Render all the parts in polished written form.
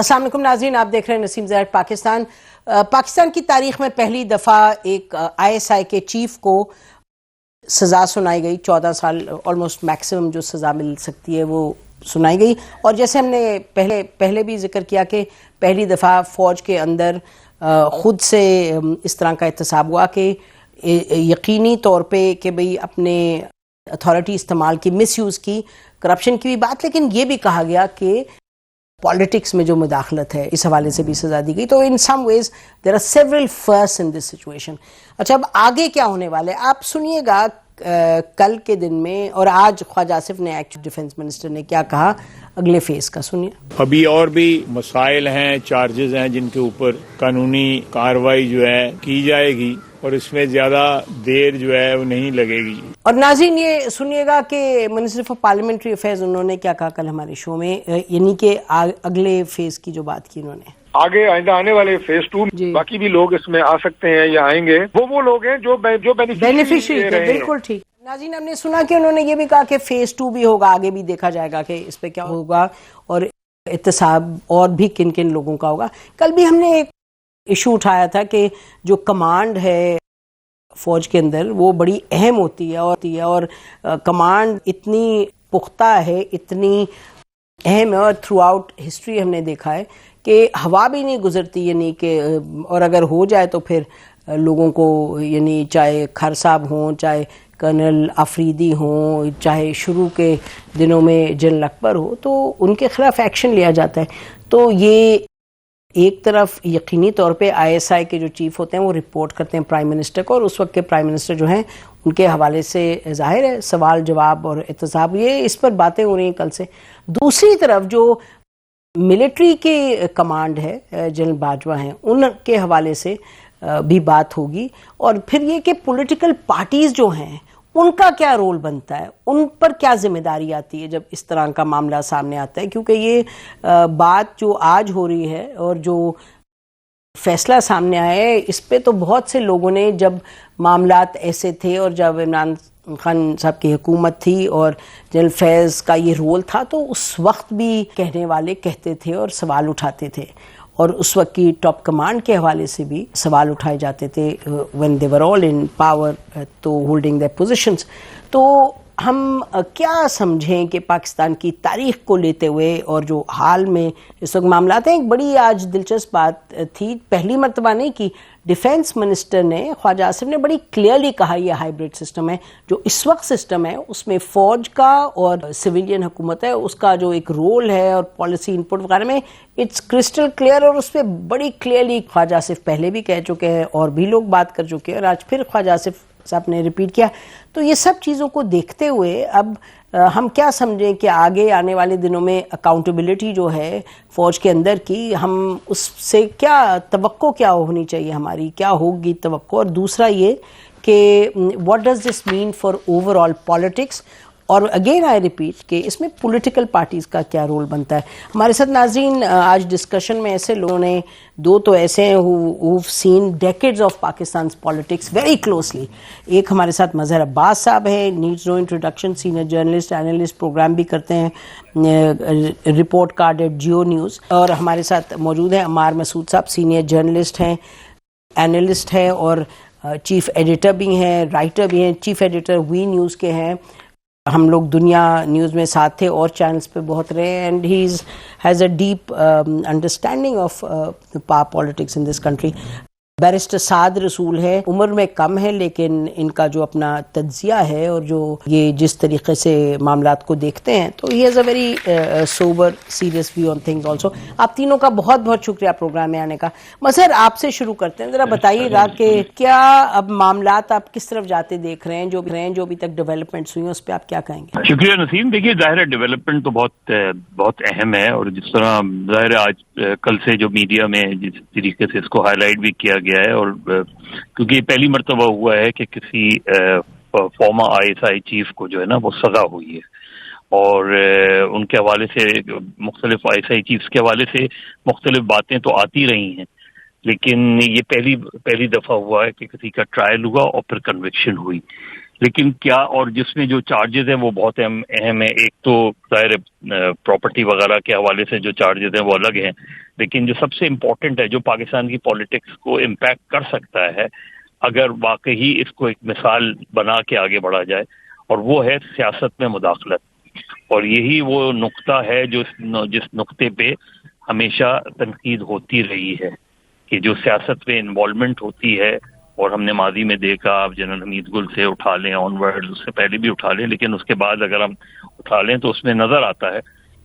السلام علیکم ناظرین، آپ دیکھ رہے ہیں نسیم زہر پاکستان۔ پاکستان کی تاریخ میں پہلی دفعہ ایک ISI کے چیف کو سزا سنائی گئی، 14 سال آلموسٹ میکسیمم جو سزا مل سکتی ہے وہ سنائی گئی۔ اور جیسے ہم نے پہلے بھی ذکر کیا کہ پہلی دفعہ فوج کے اندر خود سے اس طرح کا احتساب ہوا کہ یقینی طور پہ کہ بھئی اپنے اتھارٹی استعمال کی، مس یوز کی، کرپشن کی بھی بات، لیکن یہ بھی کہا گیا کہ پالیٹکس میں جو مداخلت ہے اس حوالے سے بھی سزا دی گئی۔ تو in some ways there are several first in this situation. اچھا، اب آگے کیا ہونے والے آپ سنیے گا کل کے دن میں، اور آج خواجہ آصف نے ایکچوئل ڈیفنس منسٹر نے کیا کہا، اگلے فیز کا سنیے۔ ابھی اور بھی مسائل ہیں، چارجز ہیں جن کے اوپر قانونی کارروائی جو ہے کی جائے گی، اور اس میں زیادہ دیر جو ہے وہ نہیں لگے گی۔ اور ناظرین یہ سنیے گا کہ منسٹر فار پارلیمنٹری افیئرز انہوں نے کیا کہا کل ہمارے شو میں، یعنی کہ اگلے فیز کی جو بات کی انہوں نے۔ آگے آئندہ آنے والے فیز 2 باقی بھی لوگ اس میں آ سکتے ہیں یا آئیں گے، وہ لوگ ہیں جو بینیفیشری ہیں۔ بالکل ٹھیک ناظرین، ہم نے سنا کہ انہوں نے یہ بھی کہا کہ فیز 2 بھی ہوگا، آگے بھی دیکھا جائے گا کہ اس پہ کیا ہوگا اور احتساب اور بھی کن کن لوگوں کا ہوگا۔ کل بھی ہم نے ایک ایشو اٹھایا تھا کہ جو کمانڈ ہے فوج کے اندر وہ بڑی اہم ہوتی ہے اور کمانڈ اتنی پختہ ہے، اتنی اہم ہے، اور تھرو آؤٹ ہسٹری ہم نے دیکھا ہے کہ ہوا بھی نہیں گزرتی، یعنی کہ اور اگر ہو جائے تو پھر لوگوں کو، یعنی چاہے کھر صاحب ہوں، چاہے کرنل آفریدی ہوں، چاہے شروع کے دنوں میں جنرل اکبر ہو، تو ان کے خلاف ایکشن لیا جاتا ہے۔ تو یہ ایک طرف یقینی طور پہ ISI کے جو چیف ہوتے ہیں وہ رپورٹ کرتے ہیں پرائم منسٹر کو، اور اس وقت کے پرائم منسٹر جو ہیں ان کے حوالے سے ظاہر ہے سوال جواب اور احتساب، یہ اس پر باتیں ہو رہی ہیں کل سے۔ دوسری طرف جو ملٹری کے کمانڈ ہے، جنرل باجوہ ہیں، ان کے حوالے سے بھی بات ہوگی، اور پھر یہ کہ پولیٹیکل پارٹیز جو ہیں ان کا کیا رول بنتا ہے، ان پر کیا ذمہ داری آتی ہے جب اس طرح کا معاملہ سامنے آتا ہے، کیونکہ یہ بات جو آج ہو رہی ہے اور جو فیصلہ سامنے آیا ہے اس پہ تو بہت سے لوگوں نے، جب معاملات ایسے تھے اور جب عمران خان صاحب کی حکومت تھی اور جنرل فیض کا یہ رول تھا، تو اس وقت بھی کہنے والے کہتے تھے اور سوال اٹھاتے تھے، اور اس وقت کی ٹاپ کمانڈ کے حوالے سے بھی سوال اٹھائے جاتے تھے when they were all in power تو holding their positions۔ تو ہم کیا سمجھیں کہ پاکستان کی تاریخ کو لیتے ہوئے اور جو حال میں اس وقت معاملات ہیں، ایک بڑی آج دلچسپ بات تھی، پہلی مرتبہ نہیں کی، ڈیفنس منسٹر نے، خواجہ آصف نے بڑی کلیئرلی کہا یہ ہائیبرڈ سسٹم ہے، جو اس وقت سسٹم ہے اس میں فوج کا اور سویلین حکومت ہے اس کا جو ایک رول ہے اور پالیسی ان پٹ وغیرہ میں اٹس کرسٹل کلیئر، اور اس پہ بڑی کلیئرلی خواجہ آصف پہلے بھی کہہ چکے ہیں اور بھی لوگ بات کر چکے ہیں، اور آج پھر خواجہ آصف صاحب نے ریپیٹ کیا۔ تو یہ سب چیزوں کو دیکھتے ہوئے اب ہم کیا سمجھیں کہ آگے آنے والے دنوں میں اکاؤنٹیبلٹی جو ہے فوج کے اندر کی، ہم اس سے کیا توقع کیا ہونی چاہیے، ہماری کیا ہوگی توقع، اور دوسرا یہ کہ what does this mean for overall politics, اور اگین آئی ریپیٹ کہ اس میں پولیٹیکل پارٹیز کا کیا رول بنتا ہے۔ ہمارے ساتھ ناظرین آج ڈسکشن میں ایسے لوگوں نے، دو تو ایسے ہیں who've seen decades of Pakistan's politics very closely۔ ایک ہمارے ساتھ مظہر عباس صاحب ہے، needs no introduction, senior journalist, analyst, program بھی کرتے ہیں Report Card at Geo News, اور ہمارے ساتھ موجود ہیں عمار مسعود صاحب، سینئر جرنلسٹ ہیں، اینالسٹ ہیں اور چیف ایڈیٹر بھی ہیں، رائٹر بھی ہیں، چیف ایڈیٹر وی نیوز کے ہیں، ہم لوگ دنیا نیوز میں ساتھ تھے اور چینلز پہ بہت رہے، and he has a deep understanding of power politics in this country. Barrister Saad Rasool ہے، عمر میں کم ہے لیکن ان کا جو اپنا تجزیہ ہے اور جو یہ جس طریقے سے معاملات کو دیکھتے ہیں، تو he has a very sober serious view on things also. آپ تینوں کا بہت بہت شکریہ پروگرام میں آنے کا۔ مظہر آپ سے شروع کرتے ہیں، ذرا بتائیے گا کہ کیا اب معاملات آپ کس طرف جاتے دیکھ رہے ہیں، جو ابھی تک ڈیولپمنٹس ہوئی ہیں اس پہ آپ کیا کہیں گے؟ شکریہ نسیم۔ دیکھیے ظاہر ہے ڈیولپمنٹ تو بہت اہم ہے، اور جس طرح ظاہر ہے آج کل سے جو میڈیا میں جس طریقے سے اس کو ہائی لائٹ بھی کیا گیا ہے، اور کیونکہ یہ پہلی مرتبہ ہوا ہے کہ کسی فارمر ISI چیف کو جو ہے نا وہ سزا ہوئی ہے، اور ان کے حوالے سے مختلف ISI چیفز کے حوالے سے مختلف باتیں تو آتی رہی ہیں، لیکن یہ پہلی دفعہ ہوا ہے کہ کسی کا ٹرائل ہوا اور پھر کنوکشن ہوئی۔ لیکن کیا، اور جس میں جو چارجز ہیں وہ بہت اہم ہیں. ایک تو ظاہر پراپرٹی وغیرہ کے حوالے سے جو چارجز ہیں وہ الگ ہیں، لیکن جو سب سے امپورٹنٹ ہے، جو پاکستان کی پالیٹکس کو امپیکٹ کر سکتا ہے اگر واقعی اس کو ایک مثال بنا کے آگے بڑھا جائے، اور وہ ہے سیاست میں مداخلت. اور یہی وہ نقطہ ہے جس نقطے پہ ہمیشہ تنقید ہوتی رہی ہے کہ جو سیاست میں انوالومنٹ ہوتی ہے، اور ہم نے ماضی میں دیکھا، آپ جنرل حمید گل سے اٹھا لیں، آن ورڈ اس سے پہلے بھی اٹھا لیں، لیکن اس کے بعد اگر ہم اٹھا لیں تو اس میں نظر آتا ہے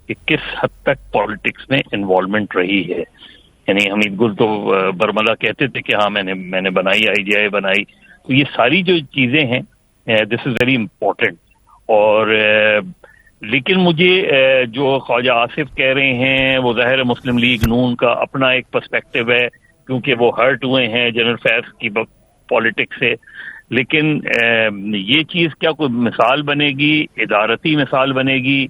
کہ کس حد تک پالیٹکس میں انوالومنٹ رہی ہے. یعنی حمید گل تو برملا کہتے تھے کہ ہاں میں نے بنائی، IGI بنائی. تو یہ ساری جو چیزیں ہیں، دس از ویری امپورٹنٹ. اور لیکن مجھے جو خواجہ آصف کہہ رہے ہیں وہ ظاہر مسلم لیگ نون کا اپنا ایک پرسپیکٹو ہے، کیونکہ وہ ہرٹ ہوئے ہیں جنرل فیض کی پالیٹکس سے. لیکن یہ چیز کیا کوئی مثال بنے گی، ادارتی مثال بنے گی؟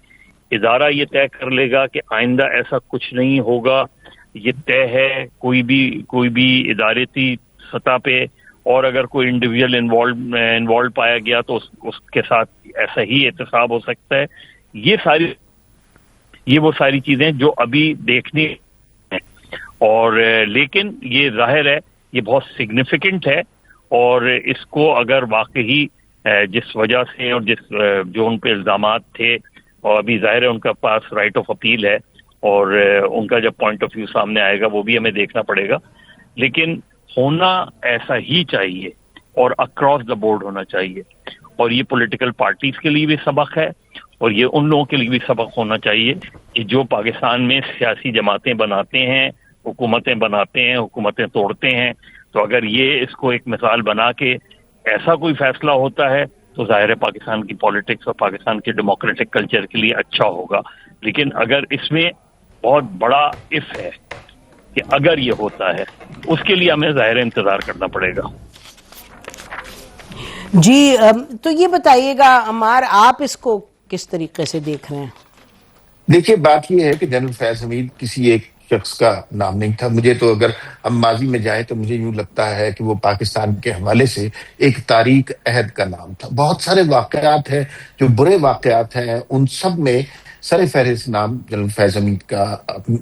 ادارہ یہ طے کر لے گا کہ آئندہ ایسا کچھ نہیں ہوگا، یہ طے ہے کوئی بھی ادارتی سطح پہ. اور اگر کوئی انڈیویجول انوالو پایا گیا تو اس کے ساتھ ایسا ہی احتساب ہو سکتا ہے. یہ وہ ساری چیزیں جو ابھی دیکھنی ہیں. اور لیکن یہ ظاہر ہے یہ بہت سگنیفیکنٹ ہے، اور اس کو اگر واقعی جس وجہ سے اور جو ان پہ الزامات تھے، اور ابھی ظاہر ہے ان کا پاس رائٹ آف اپیل ہے، اور ان کا جب پوائنٹ آف ویو سامنے آئے گا وہ بھی ہمیں دیکھنا پڑے گا. لیکن ہونا ایسا ہی چاہیے اور اکراس دا بورڈ ہونا چاہیے. اور یہ پولیٹیکل پارٹیز کے لیے بھی سبق ہے، اور یہ ان لوگوں کے لیے بھی سبق ہونا چاہیے کہ جو پاکستان میں سیاسی جماعتیں بناتے ہیں، حکومتیں بناتے ہیں، حکومتیں توڑتے ہیں. تو اگر یہ اس کو ایک مثال بنا کے ایسا کوئی فیصلہ ہوتا ہے تو ظاہر ہے پاکستان کی پالیٹکس اور پاکستان کے ڈیموکریٹک کلچر کے لیے اچھا ہوگا. لیکن اگر اس میں بہت بڑا اف ہے کہ اگر یہ ہوتا ہے، اس کے لیے ہمیں ظاہر انتظار کرنا پڑے گا. جی تو یہ بتائیے گا عمار، آپ اس کو کس طریقے سے دیکھ رہے ہیں؟ دیکھیے، بات یہ ہے کہ جنرل فیض حمید کسی ایک شخص کا نام نہیں تھا. مجھے تو اگر ہم ماضی میں جائیں تو مجھے یوں لگتا ہے کہ وہ پاکستان کے حوالے سے ایک تاریخ عہد کا نام تھا. بہت سارے واقعات ہیں جو برے واقعات ہیں، ان سب میں سر فہرست نام جنرل فیض حمید کا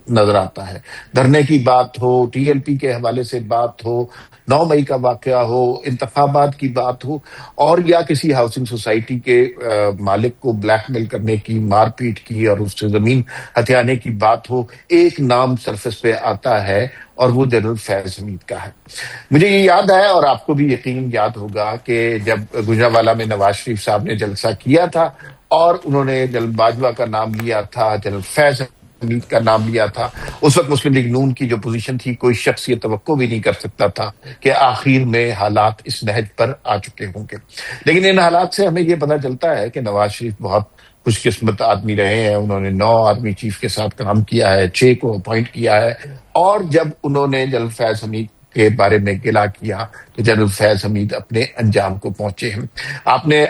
نظر آتا ہے. دھرنے کی بات ہو، TLP کے حوالے سے بات ہو، 9 مئی کا واقعہ ہو، انتخابات کی بات ہو، اور یا کسی ہاؤسنگ سوسائٹی کے مالک کو بلیک میل کرنے کی، مار پیٹ کی اور اس سے زمین ہتھیانے کی بات ہو، ایک نام سرفس پہ آتا ہے اور وہ جنرل فیض حمید کا ہے. مجھے یہ یاد ہے، اور آپ کو بھی یقین یاد ہوگا، کہ جب گجرانوالہ میں نواز شریف صاحب نے جلسہ کیا تھا اور انہوں نے جنرل باجوہ کا نام لیا تھا، جنرل فیض حمید کا نام لیا تھا، اس وقت مسلم لیگ نون کی جو پوزیشن تھی، کوئی شخص یہ توقع بھی نہیں کر سکتا تھا کہ آخر میں حالات اس نہج پر آ چکے ہوں گے. لیکن ان حالات سے ہمیں یہ پتہ چلتا ہے کہ نواز شریف بہت خوش قسمت آدمی رہے ہیں. انہوں نے 9 آرمی چیف کے ساتھ کام کیا ہے، 6 کو اپوائنٹ کیا ہے، اور جب انہوں نے جنرل فیض حمید کے بارے میں گلا کیا تو جنرل فیض حمید اپنے انجام کو پہنچے ہیں. آپ نے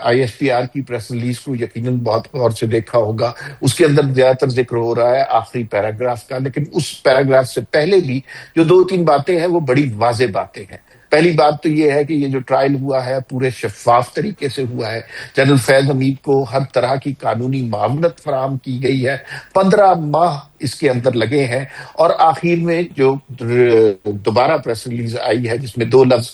ISPR کی پریس ریلیز کو یقیناً بہت غور سے دیکھا ہوگا. اس کے اندر زیادہ تر ذکر ہو رہا ہے آخری پیراگراف کا، لیکن اس پیراگراف سے پہلے بھی جو 2-3 باتیں ہیں وہ بڑی واضح باتیں ہیں. پہلی بات تو یہ ہے کہ یہ جو ٹرائل ہوا ہے پورے شفاف طریقے سے ہوا ہے. جنرل فیض حمید کو ہر طرح کی قانونی معاونت فراہم کی گئی ہے. 15 ماہ اس کے اندر لگے ہیں، اور آخر میں جو دوبارہ پریس ریلیز آئی ہے جس میں 2 لفظ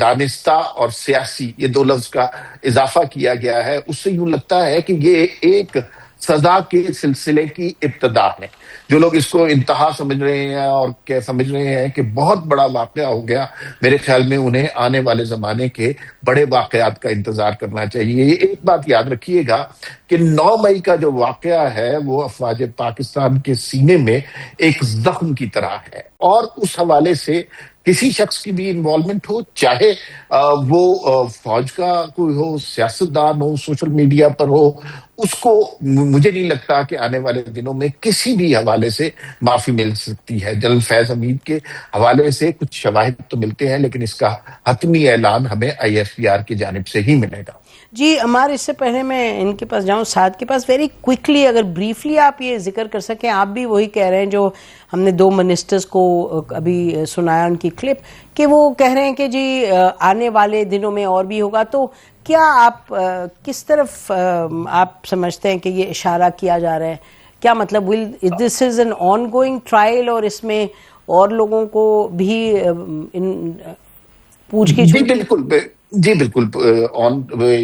دانستہ اور سیاسی، یہ 2 لفظ کا اضافہ کیا گیا ہے، اس سے یوں لگتا ہے کہ یہ ایک سزا کے سلسلے کی ابتدا ہے. جو لوگ اس کو انتہا سمجھ رہے ہیں اور کیا سمجھ رہے ہیں کہ بہت بڑا واقعہ ہو گیا، میرے خیال میں انہیں آنے والے زمانے کے بڑے واقعات کا انتظار کرنا چاہیے. ایک بات یاد رکھیے گا کہ 9 مئی کا جو واقعہ ہے وہ افواج پاکستان کے سینے میں ایک زخم کی طرح ہے، اور اس حوالے سے کسی شخص کی بھی انوالومنٹ ہو، چاہے وہ فوج کا کوئی ہو، سیاستدان ہو، سوشل میڈیا پر ہو، اس کو مجھے نہیں لگتا کہ آنے والے دنوں میں کسی بھی حوالے سے معافی مل سکتی ہے. جنرل فیض حمید کے حوالے سے کچھ شواہد تو ملتے ہیں، لیکن اس کا حتمی اعلان ہمیں ISPR کی جانب سے ہی ملے گا. جی عمار، اس سے پہلے میں ان کے پاس جاؤں، سعد کے پاس، ویری کوئکلی اگر بریفلی آپ یہ ذکر کر سکیں، آپ بھی وہی کہہ رہے ہیں جو ہم نے 2 منسٹرز کو ابھی سنایا ان کی کلپ، کہ وہ کہہ رہے ہیں کہ جی آنے والے دنوں میں اور بھی ہوگا. تو کیا آپ کس طرف آپ سمجھتے ہیں کہ یہ اشارہ کیا جا رہا ہے؟ کیا مطلب this is an ongoing trial اور اس میں اور لوگوں کو بھی پوچھ گچھ؟ جی بالکل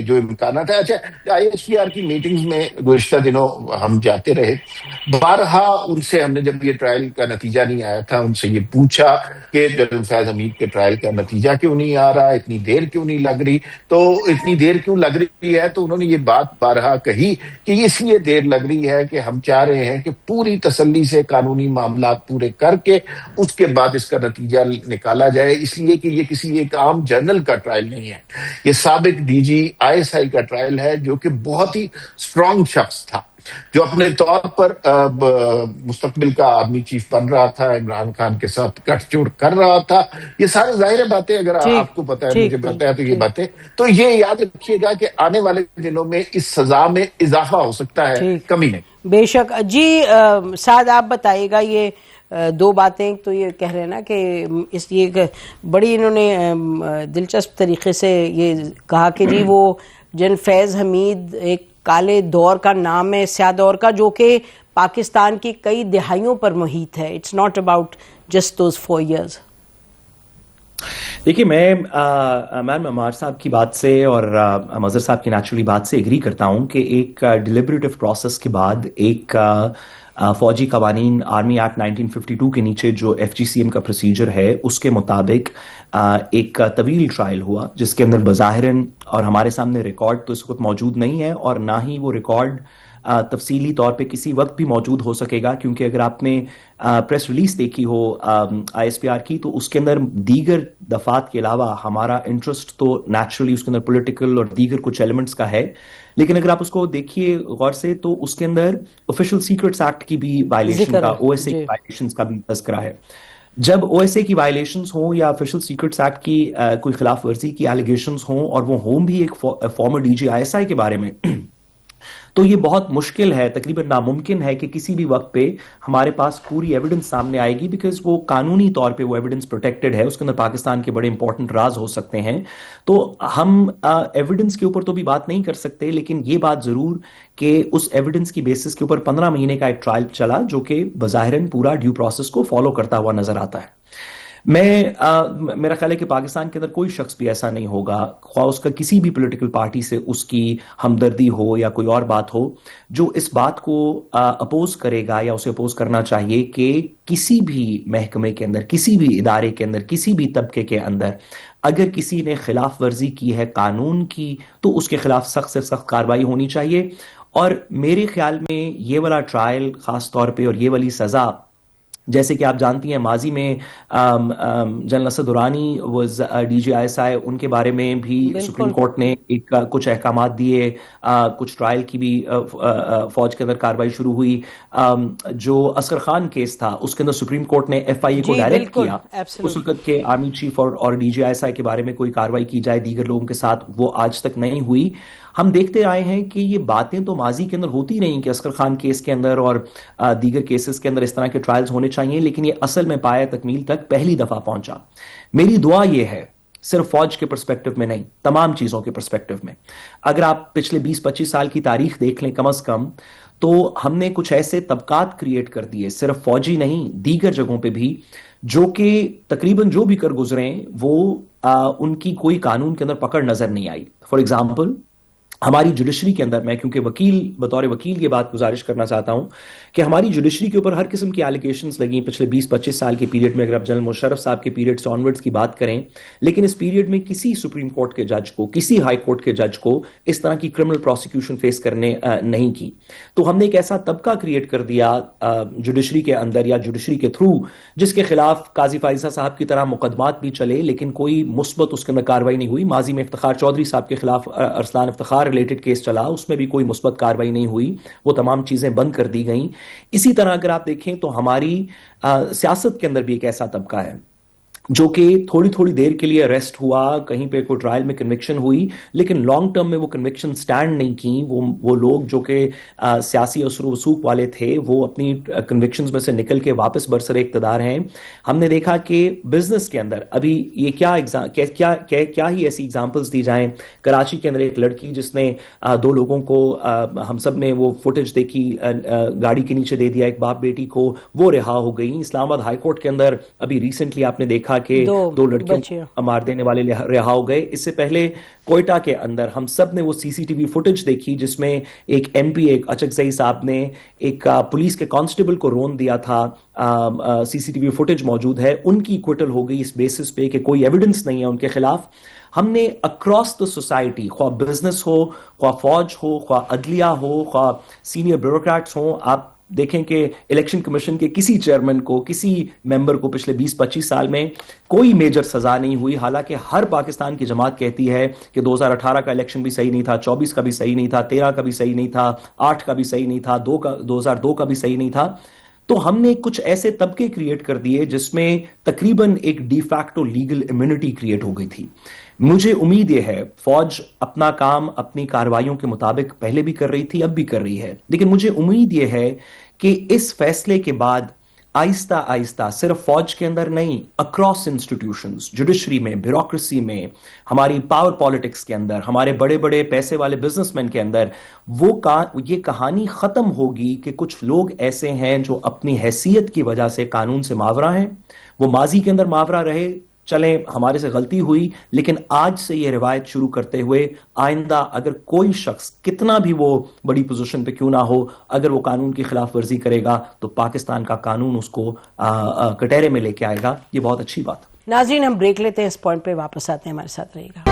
جو امکانات ہے. اچھا، آئی ایس پی آر کی میٹنگز میں گزشتہ دنوں ہم جاتے رہے، بارہا ان سے ہم نے جب یہ ٹرائل کا نتیجہ نہیں آیا تھا ان سے یہ پوچھا کہ جنرل فیض حمید کے ٹرائل کا نتیجہ کیوں نہیں آ رہا، اتنی دیر کیوں نہیں لگ رہی، تو اتنی دیر کیوں لگ رہی ہے، تو انہوں نے یہ بات بارہا کہی کہ اس لیے دیر لگ رہی ہے کہ ہم چاہ رہے ہیں کہ پوری تسلی سے قانونی معاملات پورے کر کے اس کے بعد اس کا نتیجہ نکالا جائے، اس لیے کہ یہ کسی ایک عام جنرل کا ٹرائل نہیں ہے، یہ سابق ڈی جی آئی ایس آئی کا ٹرائل ہے، جو کہ بہت ہی اسٹرانگ شخص تھا، جو اپنے طور پر مستقبل کا آرمی چیف بن رہا تھا، عمران خان کے ساتھ گٹھ جوڑ کر رہا تھا. یہ سارے ظاہر باتیں اگر آپ کو پتا ہے، مجھے پتا ہے، تو یہ باتیں تو یہ یاد رکھیے گا کہ آنے والے دنوں میں اس سزا میں اضافہ ہو سکتا ہے، کمی نہیں. بے شک. جی سعد آپ بتائیے گا، یہ 2 باتیں تو یہ کہہ رہے ہیں نا کہ اس یہ بڑی انہوں نے دلچسپ طریقے سے یہ کہا کہ جی وہ جنرل فیض حمید ایک کالے دور کا نام ہے، سیاہ دور کا، جو کہ پاکستان کی کئی دہائیوں پر محیط ہے. It's not about just those 4 years. دیکھیے، میں میم عمار صاحب کی بات سے اور مظہر صاحب کی نیچرلی بات سے ایگری کرتا ہوں کہ ایک ڈیلیبریٹو پروسیس کے بعد ایک فوجی قوانین آرمی ایکٹ 1952 کے نیچے جو ایف جی سی ایم کا پروسیجر ہے اس کے مطابق ایک طویل ٹرائل ہوا، جس کے اندر بظاہراً اور ہمارے سامنے ریکارڈ تو اس وقت موجود نہیں ہے، اور نہ ہی وہ ریکارڈ تفصیلی طور پہ کسی وقت بھی موجود ہو سکے گا، کیونکہ اگر آپ نے پریس ریلیز دیکھی ہو آئی ایس پی آر کی، تو اس کے اندر دیگر دفعات کے علاوہ ہمارا انٹرسٹ تو نیچرلی اس کے اندر پولیٹیکل اور دیگر کچھ ایلیمنٹس کا ہے، لیکن اگر آپ اس کو دیکھیے غور سے تو اس کے اندر آفیشل سیکرٹس ایکٹ کی بھی وائلیشن کا، او ایس اے کی وائلیشنز کا بھی تذکرہ ہے. جب او ایس اے کی وائلیشنز ہوں یا آفیشل سیکرٹس ایکٹ کی کوئی خلاف ورزی کی ایلیگیشنز ہوں، اور وہ ہوں بھی ایک former D G I S I کے بارے میں، تو یہ بہت مشکل ہے، تقریباً ناممکن ہے کہ کسی بھی وقت پہ ہمارے پاس پوری ایویڈنس سامنے آئے گی، بیکاز وہ قانونی طور پہ وہ ایویڈنس پروٹیکٹڈ ہے، اس کے اندر پاکستان کے بڑے امپورٹنٹ راز ہو سکتے ہیں. تو ہم ایویڈنس کے اوپر تو بھی بات نہیں کر سکتے، لیکن یہ بات ضرور کہ اس ایویڈنس کی بیسس کے اوپر 15 مہینے کا ایک ٹرائل چلا، جو کہ بظاہراً پورا ڈیو پروسیس کو فالو کرتا ہوا نظر آتا ہے. میرا خیال ہے کہ پاکستان کے اندر کوئی شخص بھی ایسا نہیں ہوگا، خواہ اس کا کسی بھی پولیٹیکل پارٹی سے اس کی ہمدردی ہو یا کوئی اور بات ہو، جو اس بات کو اپوز کرے گا یا اسے اپوز کرنا چاہیے کہ کسی بھی محکمے کے اندر، کسی بھی ادارے کے اندر، کسی بھی طبقے کے اندر اگر کسی نے خلاف ورزی کی ہے قانون کی، تو اس کے خلاف سخت سے سخت کارروائی ہونی چاہیے. اور میرے خیال میں یہ والا ٹرائل خاص طور پہ اور یہ والی سزا، جیسے کہ آپ جانتی ہیں ماضی میں general Asad Durrani was D G I S I, ان کے بارے میں بھی سپریم کورٹ نے ایک کچھ احکامات دیے، کچھ ٹرائل کی بھی فوج کے اندر کارروائی شروع ہوئی. جو اصغر خان کیس تھا اس کے اندر سپریم کورٹ نے ایف آئی اے کو ڈائریکٹ کیا اس وقت کے آرمی چیف اور D G I S I کے بارے میں کوئی کارروائی کی جائے دیگر لوگوں کے ساتھ، وہ آج تک نہیں ہوئی. ہم دیکھتے آئے ہیں کہ یہ باتیں تو ماضی کے اندر ہوتی رہیں کہ اصغر خان کیس کے اندر اور دیگر کیسز کے اندر اس طرح کے ٹرائلز ہونے چاہیے، لیکن یہ اصل میں پایا تکمیل تک پہلی دفعہ پہنچا. میری دعا یہ ہے، صرف فوج کے پرسپیکٹو میں نہیں، تمام چیزوں کے پرسپیکٹو میں، اگر آپ پچھلے 20-25 سال کی تاریخ دیکھ لیں کم از کم، تو ہم نے کچھ ایسے طبقات کریٹ کر دیے، صرف فوجی نہیں دیگر جگہوں پہ بھی، جو کہ تقریباً جو بھی کر گزرے وہ ان کی کوئی قانون کے اندر پکڑ نظر نہیں آئی. فار ایگزامپل ہماری جوڈیشری کے اندر، میں کیونکہ بطور وکیل یہ بات گزارش کرنا چاہتا ہوں کہ ہماری جوڈیشری کے اوپر ہر قسم کی ایلیگیشنز لگیں پچھلے 20-25 سال کے پیریڈ میں. اگر آپ جنرل مشرف صاحب کے پیریڈ سے آنورڈز کی بات کریں، لیکن اس پیریڈ میں کسی سپریم کورٹ کے جج کو، کسی ہائی کورٹ کے جج کو اس طرح کی کرمنل پروسیکیوشن فیس کرنے نہیں کی. تو ہم نے ایک ایسا طبقہ کریٹ کر دیا جوڈیشری کے اندر یا جوڈیشری کے تھرو، جس کے خلاف قاضی فائزہ صاحب کی طرح مقدمات بھی چلے، لیکن کوئی مثبت اس کے اندر کارروائی نہیں ہوئی. ماضی میں افتخار چودھری صاحب کے خلاف ارسلان افتخار ریلیٹڈ کیس چلا، اس میں بھی کوئی مثبت کارروائی نہیں ہوئی، وہ تمام چیزیں بند کر دی گئیں. اسی طرح اگر آپ دیکھیں تو ہماری سیاست کے اندر بھی ایک ایسا طبقہ ہے. جو کہ تھوڑی تھوڑی دیر کے لیے اریسٹ ہوا, کہیں پہ کوئی ٹرائل میں کنوکشن ہوئی, لیکن لانگ ٹرم میں وہ کنوکشن سٹینڈ نہیں کی. وہ لوگ جو کہ سیاسی اثر و رسوخ والے تھے وہ اپنی کنوکشنز میں سے نکل کے واپس برسر اقتدار ہیں. ہم نے دیکھا کہ بزنس کے اندر ابھی یہ کیا ہی ایسی ایگزامپلز دی جائیں. کراچی کے اندر ایک لڑکی جس نے 2 لوگوں کو, ہم سب نے وہ فوٹیج دیکھی, گاڑی کے نیچے دے دیا ایک باپ بیٹی کو, وہ رہا ہو گئی. اسلام آباد ہائی کورٹ کے اندر ابھی ریسنٹلی آپ نے دیکھا کہ 2 لڑکیوں مار دینے والے رہا ہو گئے. اس سے پہلے کوئٹہ کے اندر ہم سب نے وہ سی سی ٹی وی فوٹیج دیکھی جس میں ایک ایم پی, ایک اچکزئی صاحب نے ایک پولیس کے کانسٹیبل کو رون دیا تھا. سی سی ٹی وی فوٹیج موجود ہے. ان کی کوئٹل ہو گئی اس بیسس پہ کہ کوئی ایویڈنس نہیں ہے ان کے خلاف. ہم نے اکراس دا سوسائٹی, خواہ بزنس ہو, خواہ فوج ہو, خواہ عدلیہ ہو, خواہ سینئر بیوروکریٹس ہوں, آپ دیکھیں کہ الیکشن کمیشن کے کسی چیئرمین کو, کسی ممبر کو پچھلے 20-25 سال میں کوئی میجر سزا نہیں ہوئی. حالانکہ ہر پاکستان کی جماعت کہتی ہے کہ 2018 کا الیکشن بھی صحیح نہیں تھا, 24 کا بھی صحیح نہیں تھا, 13 کا بھی صحیح نہیں تھا, 8 کا بھی صحیح نہیں تھا, 2002 کا بھی صحیح نہیں تھا. تو ہم نے کچھ ایسے طبقے کریٹ کر دیے جس میں تقریباً ایک de facto legal immunity create ہو گئی تھی. مجھے امید یہ ہے فوج اپنا کام اپنی کارروائیوں کے مطابق پہلے بھی کر رہی تھی, اب بھی کر رہی ہے, لیکن مجھے امید یہ ہے کہ اس فیصلے کے بعد آہستہ آہستہ صرف فوج کے اندر نہیں, اکراس انسٹیٹیوشنز, جوڈیشری میں, بیوروکریسی میں, ہماری پاور پالیٹکس کے اندر, ہمارے بڑے بڑے پیسے والے بزنس مین کے اندر یہ کہانی ختم ہوگی کہ کچھ لوگ ایسے ہیں جو اپنی حیثیت کی وجہ سے قانون سے ماورا ہیں. وہ ماضی کے اندر ماورا رہے, چلیں ہمارے سے غلطی ہوئی, لیکن آج سے یہ روایت شروع کرتے ہوئے آئندہ اگر کوئی شخص کتنا بھی وہ بڑی پوزیشن پہ کیوں نہ ہو, اگر وہ قانون کی خلاف ورزی کرے گا تو پاکستان کا قانون اس کو کٹہرے میں لے کے آئے گا. یہ بہت اچھی بات. ناظرین ہم بریک لیتے ہیں, اس پوائنٹ پہ واپس آتے ہیں, ہمارے ساتھ رہیے گا.